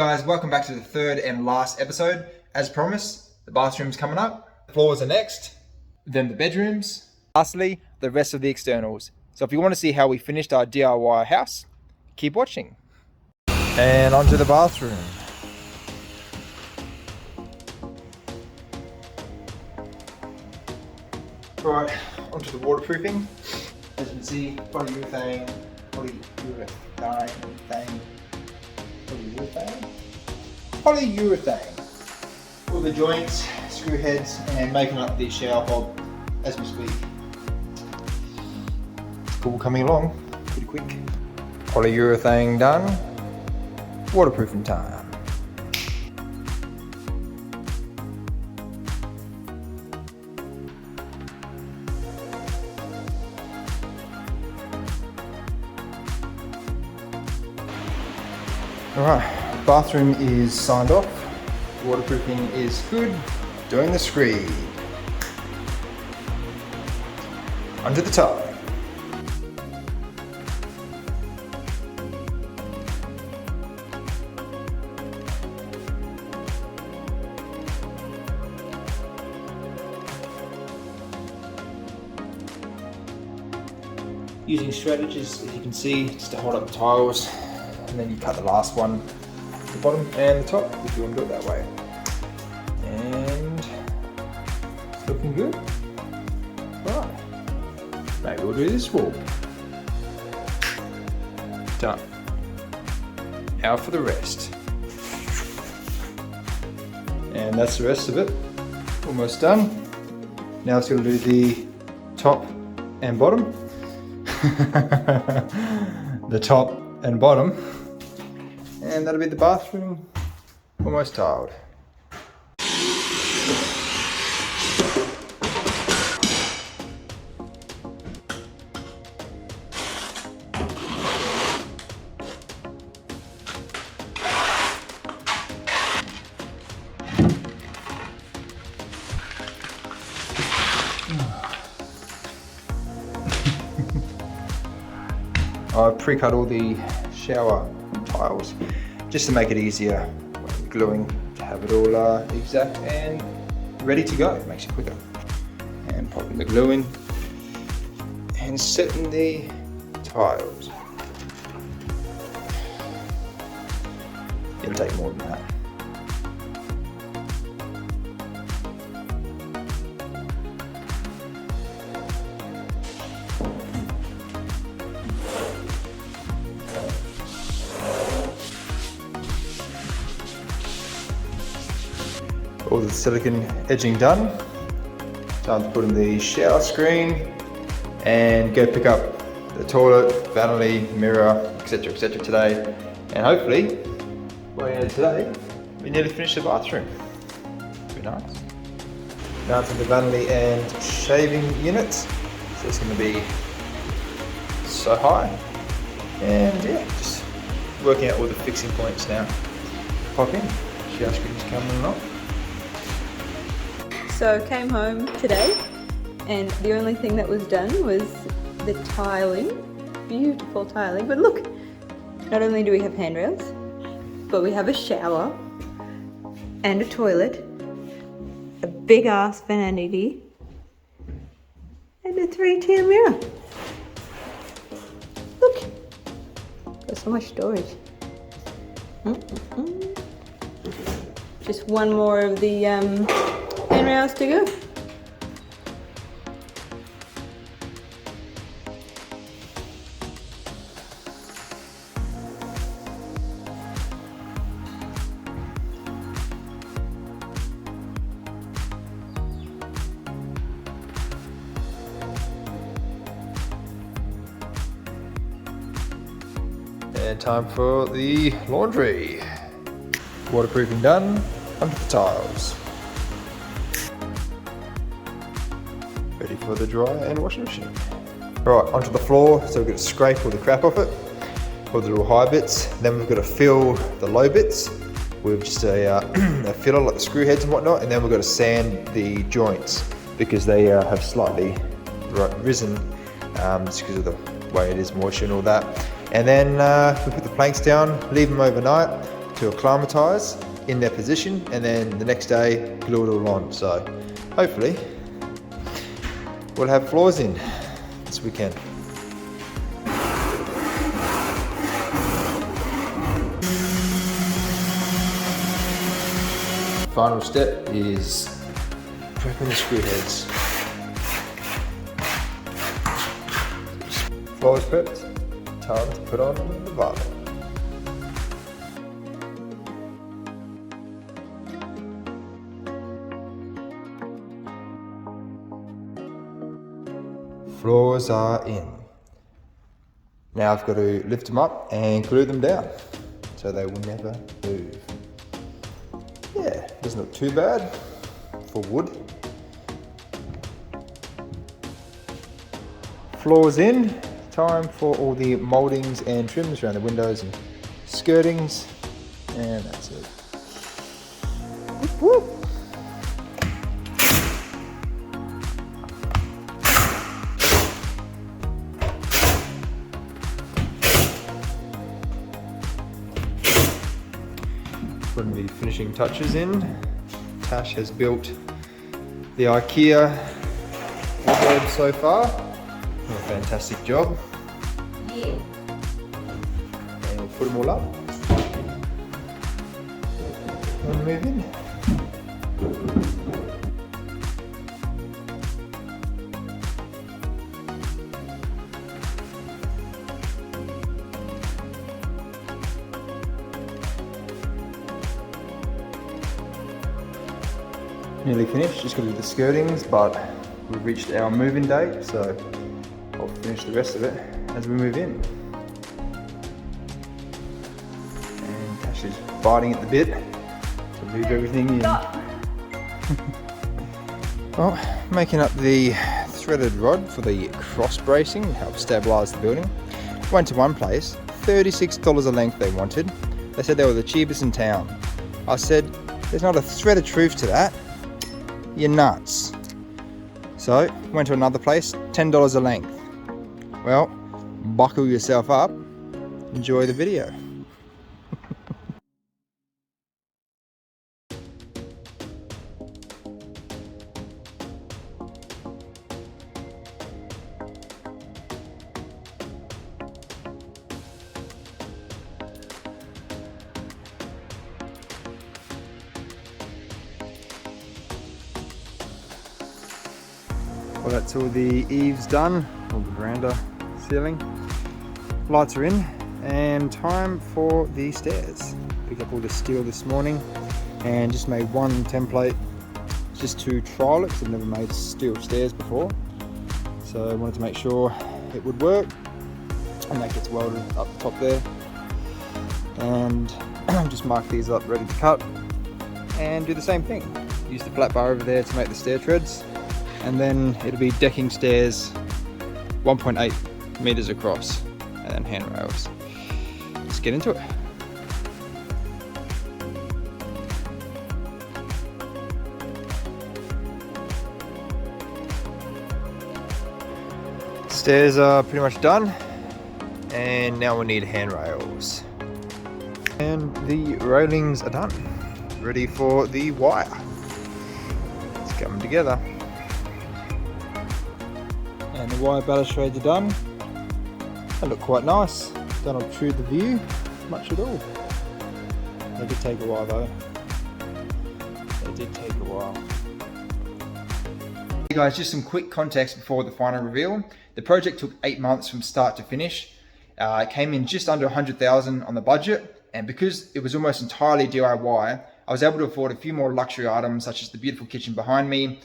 Guys, welcome back to the third and last episode. As promised, the bathroom's coming up. The floors are next, then the bedrooms. Lastly, the rest of the externals. So if you want to see how we finished our DIY house, keep watching. And onto the bathroom. Right, onto the waterproofing. As you can see, polyurethane. All the joints, screw heads, and making up the shower hob as we speak. It's all coming along pretty quick. Polyurethane done. Waterproofing time. Alright, bathroom is signed off. Waterproofing is good. Doing the screed. Onto the tub. Using strategies, as you can see, just to hold up the tiles, and then you cut the last one, the bottom and the top, if you want to do it that way. And it's looking good. Right, maybe we'll do this wall. Done. Now for the rest. And that's the rest of it. Almost done. Now it's going to do the top and bottom. The top and bottom, and that'll be the bathroom almost tiled. I've pre-cut all the shower tiles just to make it easier when gluing, to have it all exact and ready to go. It makes it quicker. And popping the glue in and setting the tiles. It'll take more than that. All the silicone edging done. Time to put in the shower screen and go pick up the toilet, vanity, mirror, etc. today. And hopefully, by the end of today, we nearly finished the bathroom. Very nice. Now to the vanity and shaving unit. So it's going to be so high. And yeah, just working out all the fixing points now. Pop in. Shower screen's coming along. So I came home today and the only thing that was done was the tiling, beautiful tiling, but look, not only do we have handrails, but we have a shower and a toilet, a big ass vanity and a 3-tier mirror. Look, got so much storage. Just one more of the handrails to go. And time for the laundry. Waterproofing done, onto the tiles. Ready for the dryer and washing machine. Right, onto the floor, so we've got to scrape all the crap off it, all the little high bits. Then we've got to fill the low bits with just a filler like the screw heads and whatnot, and then we've got to sand the joints because they have slightly risen just because of the way it is moisture and all that. And then we put the planks down, leave them overnight to acclimatise in their position, and then the next day glue it all on. So hopefully we'll have floors in this weekend. Final step is prepping the screw heads. Floors prepped, time to put on the vinyl. Floors are in. Now I've got to lift them up and glue them down so they will never move. Yeah, doesn't look too bad for wood. Floors in. Time for all the mouldings and trims around the windows and skirtings, and that's it. Whoop, whoop. Putting the finishing touches in. Tash has built the IKEA wardrobe so far. A fantastic job. Yeah. And we'll put them all up. And move in. Nearly finished, just got to do the skirtings, but we've reached our move-in date, so I'll finish the rest of it as we move in. And Tash is biting at the bit to move everything in. Well, making up the threaded rod for the cross bracing to help stabilise the building. Went to one place, $36 a length they wanted. They said they were the cheapest in town. I said, there's not a thread of truth to that. You're nuts. So, went to another place, $10 a length. Well, buckle yourself up, enjoy the video. Well, that's all the eaves done, all the veranda ceiling. Lights are in, and time for the stairs. Picked up all the steel this morning and just made one template just to trial it, because I've never made steel stairs before. So I wanted to make sure it would work, and that gets welded up the top there. And just mark these up ready to cut and do the same thing. Use the flat bar over there to make the stair treads. And then it'll be decking stairs 1.8 meters across and then handrails. Let's get into it. Stairs are pretty much done, and now we need handrails. And the railings are done, ready for the wire. Let's get them together. And the wire balustrades are done. They look quite nice. Don't obtrude the view much at all. They did take a while though. They did take a while. Hey guys, just some quick context before the final reveal. The project took 8 months from start to finish. It came in just under 100,000 on the budget, and because it was almost entirely DIY, I was able to afford a few more luxury items such as the beautiful kitchen behind me,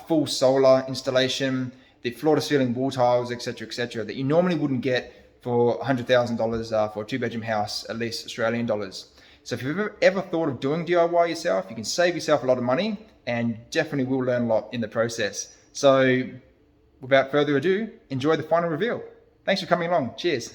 full solar installation, the floor to ceiling wall tiles, etc., that you normally wouldn't get for $100,000 for a 2-bedroom house, at least Australian dollars. So if you've ever thought of doing DIY yourself, you can save yourself a lot of money and definitely will learn a lot in the process. So without further ado, enjoy the final reveal. Thanks for coming along. Cheers.